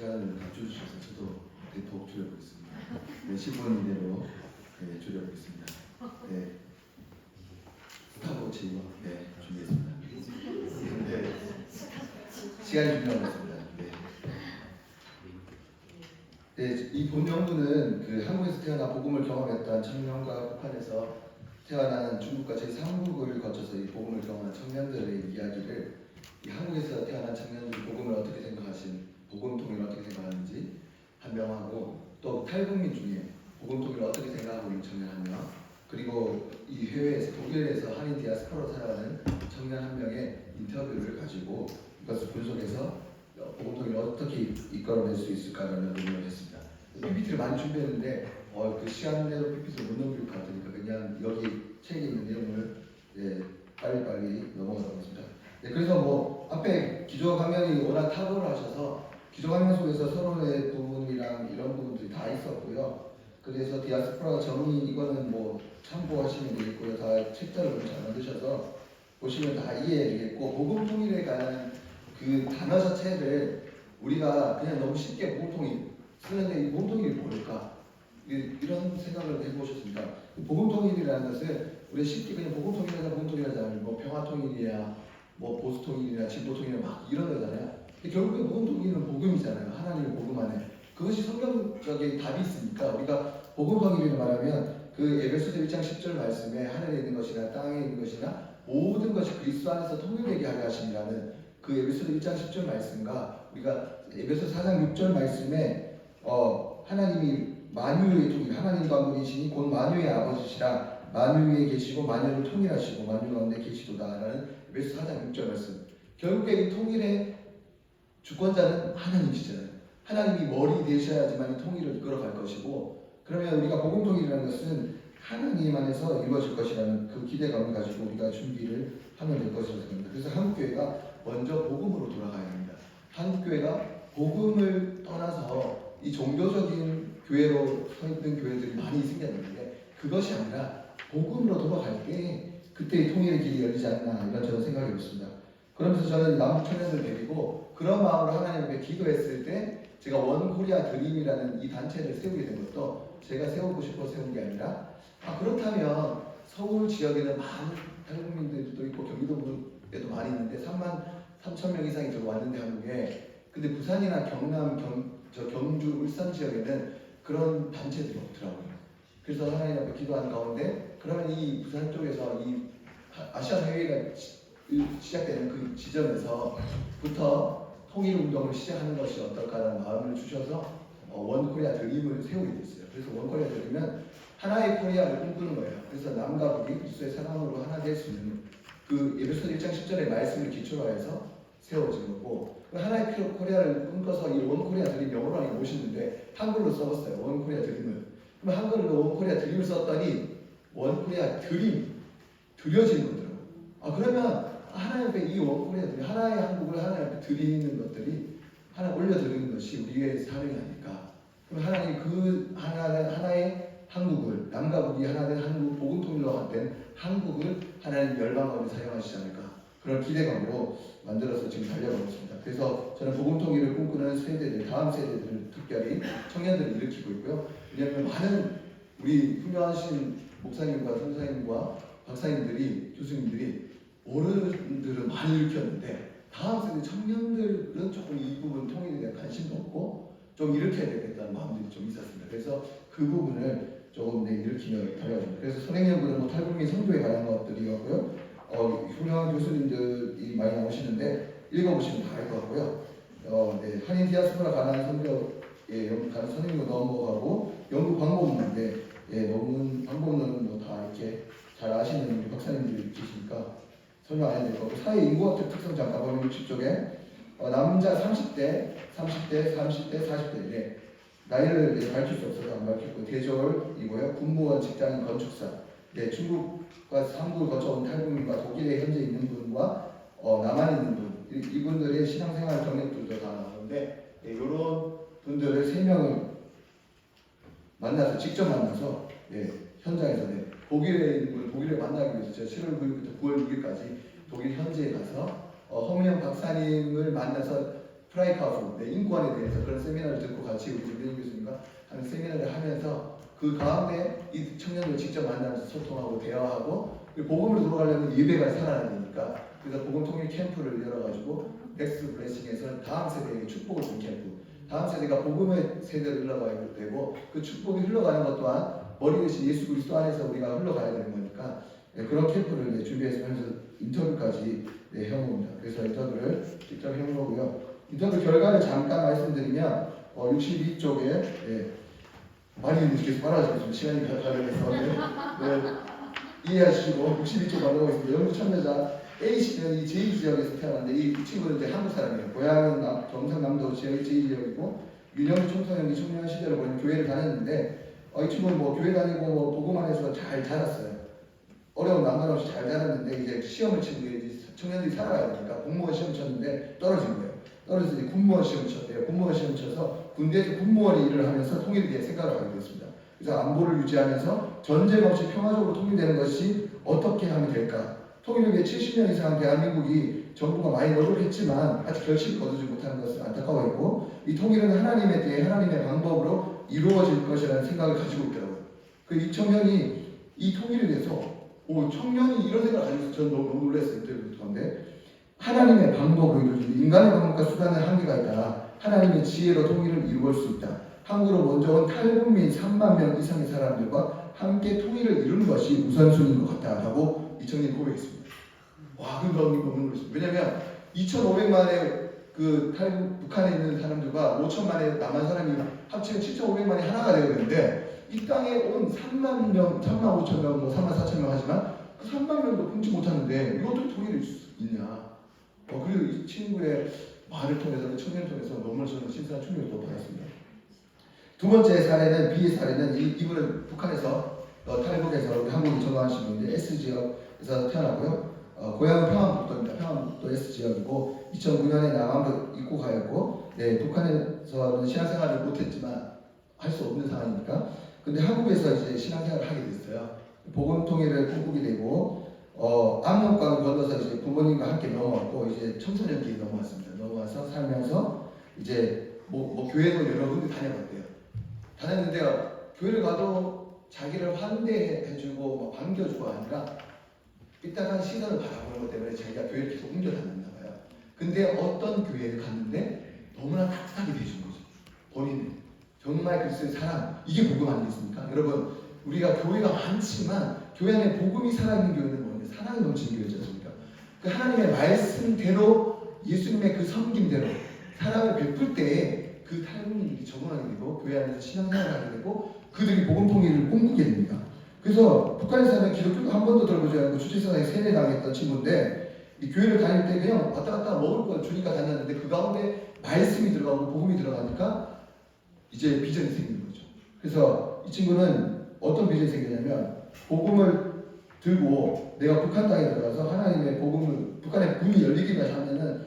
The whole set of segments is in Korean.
시간을 갖춰주셔서 저도 대폭 줄여보겠습니다. 네, 10분 이내로 네, 줄여보겠습니다. 네, 스타워치 네, 준비했습니다. 네, 시간이 준비하고 있습니다. 네, 이 본 연구는 그 한국에서 태어나 복음을 경험했던 청년과 북한에서 태어난 중국과 제3국을 거쳐서 이 복음을 경험한 청년들의 이야기를 이 한국에서 태어난 청년들이 복음을 어떻게 생각하신, 복음 통일을 어떻게 생각하는지 한 명하고, 또 탈북민 중에 복음 통일을 어떻게 생각하고 있는 청년 한 명, 그리고 이 해외에서 독일에서 한인 디아스포라로 살아가는 청년 한 명의 인터뷰를 가지고 이것을 분석해서 복음 통일을 어떻게 이끌어낼 수 있을까라는 논의를 했습니다. PPT를 많이 준비했는데 그 시간대로 PPT를 못 넘길 것 같으니까 그냥 여기 책에 있는 내용을 빨리빨리 넘어가도록 하겠습니다. 네, 그래서 뭐 앞에 기조 강연이 워낙 탁월하셔서 기조 강연 속에서 서로의 부분이랑 이런 부분들이 다 있었고요. 그래서 디아스포라 정의 이거는 뭐 참고하시면 되겠고요. 다 책자를 잘 만드셔서 보시면 다 이해되겠고, 복음 통일에 관한 그 단어 자체를 우리가 그냥 너무 쉽게 복음 통일 쓰는데 이 복음 통일이 뭘까? 이런 생각을 해보셨습니다. 복음 통일이라는 것을 우리 쉽게 그냥 복음 통일하자, 복음 통일하자, 뭐 평화 통일이야, 뭐 보수 통일이나 진보 통일이나 막 이런 거잖아요. 결국에 복음 통일은 복음이잖아요. 하나님의 복음 안에 그것이 성경적인 답이 있으니까 우리가 복음 통일을 말하면 그 에베소서 1장 10절 말씀에 하늘에 있는 것이나 땅에 있는 것이나 모든 것이 그리스도 안에서 통일되게 하려 하심이라는 그 에베소서 1장 10절 말씀과 우리가 에베소서 4장 6절 말씀에 하나님이 만유의 통일, 하나님과 한 분이시니 곧 만유의 아버지시라, 만유 위에 계시고 만유를 통일하시고 만유 가운데 계시도다라는 에베소서 4장 6절 말씀. 결국에 이 통일의 주권자는 하나님이시잖아요. 하나님이 머리 되셔야지만 이 통일을 이끌어갈 것이고, 그러면 우리가 복음 통일이라는 것은 하나님 안에서 이루어질 것이라는 그 기대감을 가지고 우리가 준비를 하면 될 것이라고 생각합니다. 그래서 한국교회가 먼저 복음으로 돌아가야 합니다. 한국교회가 복음을 떠나서 이 종교적인 교회로 서 있는 교회들이 많이 생겼는데 그것이 아니라 복음으로 돌아갈 때 그때 통일의 길이 열리지 않나, 이런 저는 생각이 있습니다. 그러면서 저는 남북 청년들 데리고 그런 마음으로 하나님 앞에 기도했을 때 제가 원 코리아 드림이라는 이 단체를 세우게 된 것도 제가 세우고 싶어 세운 게 아니라, 그렇다면 서울 지역에는 많은 탈북민들도 있고 경기도에도 많이 있는데 3만 3천 명 이상이 들어왔는데 한국에, 근데 부산이나 경남, 경주, 울산 지역에는 그런 단체들이 없더라고요. 그래서 하나님 앞에 기도하는 가운데 그러면 이 부산 쪽에서 이 아시안 회의가 시작되는 그 지점에서부터 통일 운동을 시작하는 것이 어떨까라는 마음을 주셔서 원 코리아 드림을 세우게 됐어요. 그래서 원 코리아 드림은 하나의 코리아를 꿈꾸는 거예요. 그래서 남과 북이 그리스도의 사랑으로 하나 될 수 있는 그 에베소서 1장 10절의 말씀을 기초로 해서 세워진 거고, 하나의 코리아를 꿈꿔서 이 원 코리아 드림 영어로 하니 멋있는데 한글로 써봤어요. 원 코리아 드림을. 그럼 한글로 원 코리아 드림을 썼더니 원 코리아 드림, 드려지는 거더라고요. 그러면 하나님 앞에 이 원 코리아 드림, 하나의 한국을 하나님 앞에 드리는 것들이 하나 올려드리는 것이 우리의 사명이 아닐까. 그럼 하나님 그 하나의 한국을, 남과 북이 하나 된 한국, 복음 통일로 된 한국을 하나님 열방 가운데 사용하시지 않을까, 그런 기대감으로 만들어서 지금 달려가고 있습니다. 그래서 저는 복음 통일을 꿈꾸는 세대들, 다음 세대들을 특별히 청년들을 일으키고 있고요. 왜냐하면 많은 우리 훌륭하신 목사님과 선생님과 박사님들이, 교수님들이, 어른들은 많이 일으켰는데 다음 세대 청년들은 조금 이 부분 통일에 대한 관심도 없고 좀 일으켜야 되겠다는 마음들이 좀 있었습니다. 그래서 그 부분을 조금 일으키며 달려갑니다. 그래서 선행연구는 뭐 탈북민 선교에 관한 것들이었고요. 훌륭한 교수님들이 많이 나오시는데 읽어보시면 다 알 것 같고요. 한인 디아스포라 관한 선교에 관한 선행연구 넘어가고 연구 방법론인데, 논문 방법론은 뭐 다 이렇게 잘 아시는 우리 박사님들이 계시니까 설명 안 해도 될 거고, 사회 인구학적 특성 잠깐 보면 60쪽에 남자 30대, 40대 나이를 밝힐 수 없어서 안 밝히고, 대졸이고요. 군무원, 직장인, 건축사. 중국과 삼국을 거쳐온 탈북민과 독일에 현재 있는 분과 남한에 있는 분, 이분들의 신앙생활 경력들도 다 나오는데, 이런 분들을 3명을 만나서 직접 만나서 현장에서 독일에 있는 분, 독일에 만나기 위해서 제가 7월 9일부터 9월 6일까지 독일 현지에 가서 허민영 박사님을 만나서 프라이카프, 인권에 대해서 그런 세미나를 듣고 같이 우리 김대중 교수님과 하는 세미나를 하면서 그 가운데 이 청년들 직접 만나면서 소통하고 대화하고 복음으로 돌아가려면 예배가 살아나야 되니까 그래서 복음 통일 캠프를 열어가지고 넥스 블레싱에서 다음 세대에게 축복을 준 캠프, 다음 세대가 복음의 세대로 흘러가야 되고 그 축복이 흘러가는 것 또한 머리 대신 예수 그리스도 안에서 우리가 흘러가야 되는 거니까 그런 캠프를 준비해서 하면서 인터뷰까지 해봅니다. 그래서 인터뷰를 직접 해본 거고요. 인터뷰 결과를 잠깐 말씀드리면 62쪽에 많이 이렇게 빨아주겠습니다. 시간이 가려서 이해하시고 62쪽 바라고 있습니다. 영주 참여자 A씨는 이 제2지역에서 태어났는데 이 친구는 이제 한국 사람이에요. 고향은 경상남도 지역의 제2지역이고 민영주 청소년기 청년 시절을 보내면 교회를 다녔는데 이 친구는 뭐 교회 다니고 뭐 복음 안에서 잘 자랐어요. 어려운 난관 없이 잘 자랐는데 이제 시험을 치고 청년들이 살아가야 되니까 공무원 시험 쳤는데 떨어진 거예요. 떨어져서 이제 군무원 시험 쳤대요. 군무원 시험 쳐서 군대에서 군무원 일을 하면서 통일에 대해 생각을 하게 됐습니다. 그래서 안보를 유지하면서 전쟁 없이 평화적으로 통일되는 것이 어떻게 하면 될까? 통일을 위해 70년 이상 대한민국이 정부가 많이 노력했지만 아직 결실을 거두지 못하는 것을 안타까워했고 이 통일은 하나님에 대해 하나님의 방법으로 이루어질 것이라는 생각을 가지고 있더라고요. 그 이 청년이 이 통일에 대해서 청년이 이런 생각을 가지고 있어서 저는 너무 놀랐어요. 그런데 하나님의 방법으로 이루어질 인간의 방법과 수단의 한계가 있다. 하나님의 지혜로 통일을 이루어갈 수 있다. 한국으로 먼저 온 탈북민 3만 명 이상의 사람들과 함께 통일을 이루는 것이 우선순위인 것 같다라고 이 청년이 고백했습니다. 와, 그 너무 놀랐습니다. 왜냐하면 2,500만의 그 탈북 북한에 있는 사람들과 5천만의 남한 사람이 합치면 7,500만이 하나가 되어야 되는데 이 땅에 온 3만 명, 3만 5천 명, 뭐 3만 4천 명 하지만 그 3만 명도 품지 못하는데 이것도 통일일 수 있냐? 그리고 이 친구의 말을 통해서, 청년을 통해서 너무 저는 신선한 충격을 또 받았습니다. 두 번째 사례는, B의 사례는 이분은 북한에서 탈북해서 우리 한국에 전화하신 분인데 S지역에서 태어나고요. 고향은 평안북도입니다. 평안북도 S지역이고 2009년에 남한부 입국하였고 북한에서는 신앙생활을 못했지만 할 수 없는 상황이니까 근데 한국에서 이제 신앙생활을 하게 됐어요. 복음 통일을 꿈꾸게 되고 압록강을 건너서 이제 부모님과 함께 넘어왔고 이제 청소년기에 넘어왔습니다. 넘어와서 살면서 이제 뭐 교회도 여러 군데 다녀봤대요. 다녔는데 교회를 가도 자기를 환대해주고 반겨주고 하니까 삐딱한 시선을 바라보는 것 때문에 자기가 교회를 계속 옮겨 다녔나 봐요. 근데 어떤 교회를 갔는데 너무나 따뜻하게 대해준 거죠. 본인은 정말 그리스도의 사랑, 이게 복음 아니겠습니까? 여러분, 우리가 교회가 많지만 교회 안에 복음이 살아있는 교회는 뭐냐? 사랑이 넘치는 교회지 않습니까? 그 하나님의 말씀대로 예수님의 그 섬김대로 사랑을 베풀 때에 그 탈북민들이 적응하게 되고 교회 안에서 신앙생활을 하게 되고 그들이 복음 통일을 꿈꾸게 됩니다. 그래서 북한에 사는 기독교도 한 번도 들어보지 않고 주지사상에 세뇌당했던 친구인데 이 교회를 다닐 때 그냥 왔다 갔다 먹을 거 주니까 다녔는데 그 가운데 말씀이 들어가고 복음이 들어가니까 이제 비전이 생긴 거죠. 그래서 이 친구는 어떤 비전이 생기냐면 복음을 들고 내가 북한 땅에 들어가서 하나님의 복음을 북한의 문이 열리기만 하면은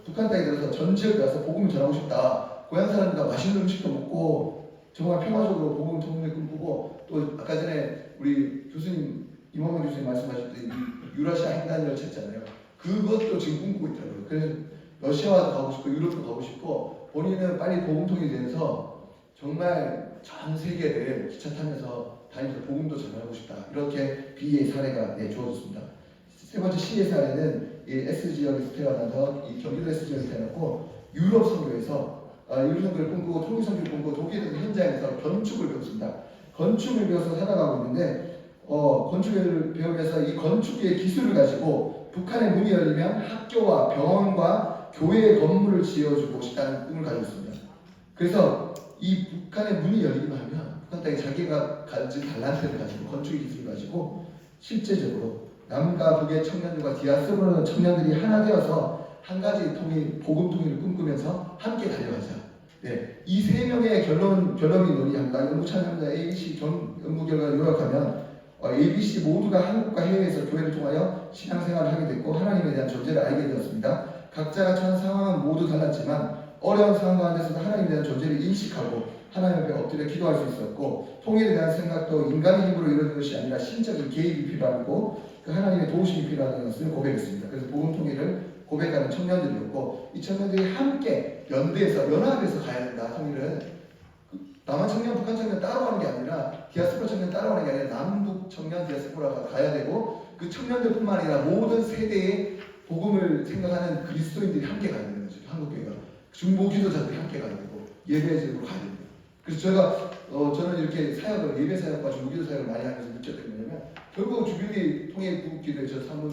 북한 땅에 들어서 전 지역에 가서 복음을 전하고 싶다. 고향 사람들과 맛있는 음식도 먹고 정말 평화적으로 복음 통일을 꿈꾸고 또 아까 전에 우리 교수님 임원만 교수님 말씀하실 때 유라시아 횡단 열차 있잖아요. 그것도 지금 꿈꾸고 있더라고요. 그래서 러시아도 가고 싶고 유럽도 가고 싶고 본인은 빨리 복음 통일이 돼서 정말 전 세계를 기차 타면서 다니면서 복음도 전하고 싶다. 이렇게 B의 사례가 주어졌습니다. 세 번째 C의 사례는 이 S지역에서 태어나서 이 경기도 S지역에서 태어났고 유럽 선교에서 유럽 선교를 꿈꾸고 통일 선교를 꿈꾸고 독일에서 현장에서 건축을 배웠습니다. 건축을 배워서 살아가고 있는데 건축을 배우면서 이 건축의 기술을 가지고 북한의 문이 열리면 학교와 병원과 교회의 건물을 지어주고 싶다는 꿈을 가지고 있습니다. 그래서 이 북한의 문이 열리기만 하면 북한 땅에 자기가 가진 달란트를 가지고 건축의 기술을 가지고 실제적으로 남과 북의 청년들과 디아스포라 청년들이 하나 되어서 한 가지 통일, 복음 통일을 꿈꾸면서 함께 달려가자. 이 세 명의 결론이 논의합니다. 연구 참여자 ABC 연구 결과를 요약하면 ABC 모두가 한국과 해외에서 교회를 통하여 신앙생활을 하게 됐고 하나님에 대한 존재를 알게 되었습니다. 각자가 처한 상황은 모두 달랐지만 어려운 상황 가운데서도 하나님에 대한 존재를 인식하고 하나님 앞에 엎드려 기도할 수 있었고 통일에 대한 생각도 인간의 힘으로 이루어진 것이 아니라 신적인 개입이 필요하고 그 하나님의 도우심이 필요하다는 것을 고백했습니다. 그래서 복음 통일을 고백하는 청년들이었고, 이 청년들이 함께 연대해서 연합해서 가야 된다. 통일은 남한 청년, 북한 청년 따로 가는 게 아니라 디아스포라 청년 따로 가는 게 아니라 남북 청년 디아스포라가 가야 되고, 그 청년들뿐만 아니라 모든 세대의 복음을 생각하는 그리스도인들이 함께 가야 되는 거죠. 한국교회가 중보 기도자들이 함께 가야 되고 예배적으로 가야 됩니다. 그래서 제가 저는 이렇게 사역을 예배 사역과 중보 기도 사역을 많이 하면서 느꼈던 게 뭐냐면, 결국 주빌리 통일국기도에 저 사무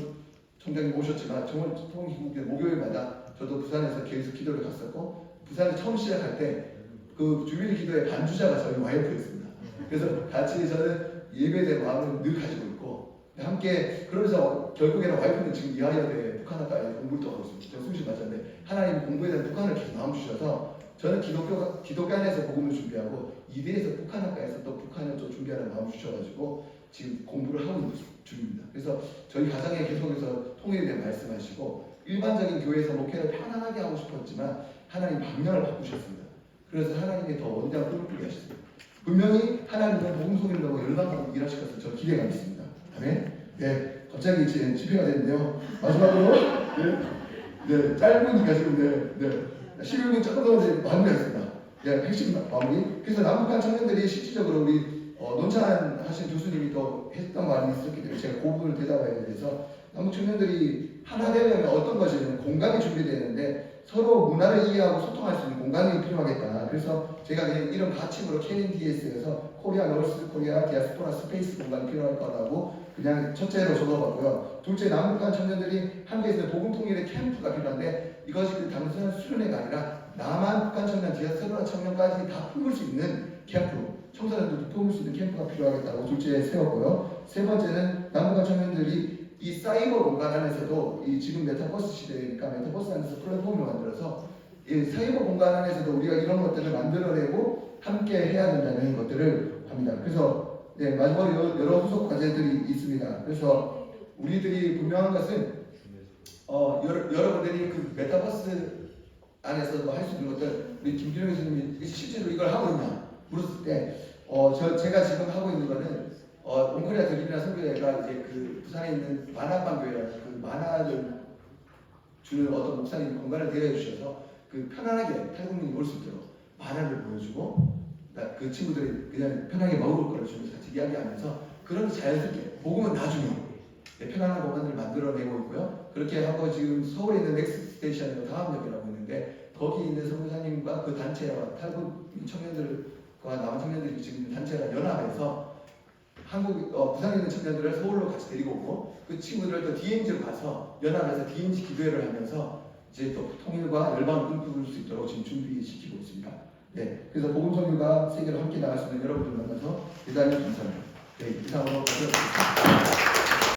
총장님 오셨지만 정말 통일국기도 목요일마다 저도 부산에서 계속 기도를 갔었고, 부산에 처음 시작할 때 그 주빌리 기도의 반주자가 저희 와이프였습니다. 그래서 같이 저는 예배에 마음을 늘 가지고 있고 함께, 그러면서 결국에는 와이프는 지금 이하여대 북한학과에 공부를 또 하고 있습니다. 제가 수시 맞았는데 하나님 공부에 대한 북한을 계속 마음 주셔서 저는 기독교 안에서 복음을 준비하고 이대에서 북한학과에서 또 북한을 또 준비하는 마음 주셔가지고 지금 공부를 하고 있는 중입니다. 그래서 저희 가정에 계속해서 통일에 대해 말씀하시고, 일반적인 교회에서 목회를 편안하게 하고 싶었지만 하나님 방향을 바꾸셨습니다. 그래서 하나님이 더 원대한 꿈을 꾸게 하셨습니다. 분명히 하나님은 복음 소리를 하고 열방하고 일하실 것을 저 기대가 있습니다. 아멘. 네, 갑자기 집회가 됐는데요. 마지막으로 네, 짧으니까 지금 네, 11분 조금 더 마무리하겠습니다. 네, 핵심 마무리. 그래서 남북한 청년들이 실질적으로 우리 논찬하신 교수님이 또 했던 말이 있었기 때문에 제가 그 부분을 대답해야 돼서, 남북 청년들이 하나 되려면 어떤 것이냐면 공간이 준비되는데 서로 문화를 이해하고 소통할 수 있는 공간이 필요하겠다. 그래서 제가 그냥 이런 가칭으로 KNDS에서 코리아 노스 코리아 디아스포라 스페이스 공간이 필요할 거라고 그냥 첫째로 적어봤고요. 둘째, 남북한 청년들이 함께 있는 복음 통일의 캠프가 필요한데, 이것이 그 단순한 수련회가 아니라 남한 북한 청년, 디아스포라 청년까지 다 품을 수 있는 캠프, 청소년들도 품을 수 있는 캠프가 필요하겠다고 둘째 세웠고요. 세 번째는 남북한 청년들이 이 사이버 공간 안에서도, 이 지금 메타버스 시대니까 메타버스 안에서 플랫폼을 만들어서 이 사이버 공간 안에서도 우리가 이런 것들을 만들어내고 함께 해야 된다는 것들을 합니다. 그래서 네, 마지막으로 여러 후속 과제들이 있습니다. 그래서 우리들이 분명한 것은 여러분들이 그 메타버스 안에서도 할 수 있는 것들, 우리 김기룡 교수님이 실제로 이걸 하고 있냐 물었을 때 제가 지금 하고 있는 거는 온코리아 드림이나 선교회가 이제 그 부산에 있는 만화방 교회라는 그 만화를 주는 어떤 목사님 공간을 대여해 주셔서 그 편안하게 탈북민이 올 수 있도록 만화를 보여주고, 그 친구들이 그냥 편하게 먹을 거를 주면서 같이 이야기하면서 그런 자연스럽게 복음은 나중에 편안한 공간을 만들어내고 있고요. 그렇게 하고 지금 서울에 있는 넥스 스테이션으로 다음역이라고 있는데, 거기 있는 선교사님과 그 단체와 탈북민 청년들과 남한 청년들이 지금 있는 단체가 연합해서 부산에 있는 청년들을 서울로 같이 데리고 오고, 그 친구들을 또 DMZ로 가서 연합해서 DMZ 기도회를 하면서 이제 또 통일과 열방을 꿈꾸을 수 있도록 지금 준비시키고 있습니다. 네, 그래서 복음 선교가 세계로 함께 나갈 수 있는 여러분들 만나서 대단히 감사합니다. 네, 이상으로 마치겠습니다.